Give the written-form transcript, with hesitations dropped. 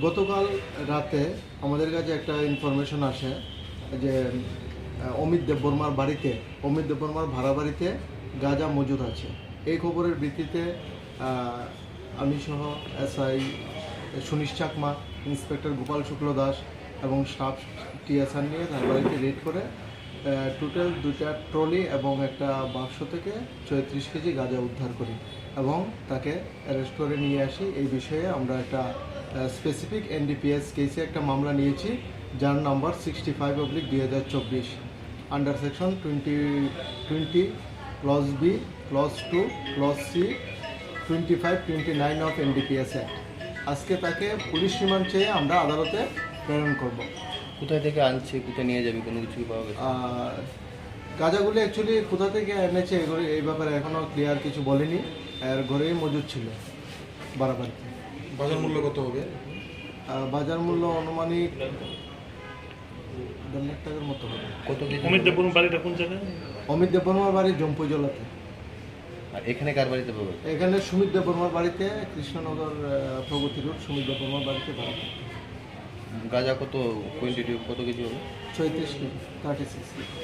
গতকাল রাতে আমাদের কাছে একটা ইনফরমেশন আসে যে অমিত দেববর্মার ভাড়া বাড়িতে গাঁজা মজুদ আছে। এই খবরের ভিত্তিতে আমি সহ এসআই সুনীশ চাকমা, ইন্সপেক্টর গোপাল শুক্ল দাস এবং স্টাফ টিএসআর নিয়ে তার বাড়িতে রেড করে টোটাল 2টা ট্রলি এবং একটা বাক্স থেকে 34 কেজি গাঁজা উদ্ধার করি এবং তাকে অ্যারেস্ট করে নিয়ে আসি। এই বিষয়ে আমরা একটা স্পেসিফিক এনডিপিএস কেসে একটা মামলা নিয়েছি, যার number 65/2024 under section 20 clause B, clause 2, clause C, 25-29 of NDPS act. আজকে তাকে পুলিশ রিমান্ড চেয়ে আমরা আদালতে প্রেরণ করব। কোথায় থেকে আনছে, কোথায় নিয়ে যাবে, কোনো কিছু পাওয়া গেছে? গাঁজাগুলি অ্যাকচুয়ালি কোথা থেকে এনেছে এই ব্যাপারে এখনও ক্লিয়ার কিছু বলেনি। এর ঘরেই মজুদ ছিল বাড়াবাড়িতে। বাজার মূল্য কত হবে? বাজার মূল্য আনুমানিক 1.5 লাখ টাকার মতো হবে। কত কেজি? অমিত দেববর্মার বাড়িটা কোন জায়গায়? অমিত দেববর্মার বাড়ি জম্পুজলাতে। আর এখানে কার বাড়িতে পাবে? এখানে সুমিত দেববর্মার বাড়িতে, কৃষ্ণনগর প্রগতি রোড, সুমিত দেববর্মার বাড়িতে ভাড়া। গাঁজা কত কোয়ান্টিটি, কত কেজি হবে? 36 কেজি, 36 কেজি।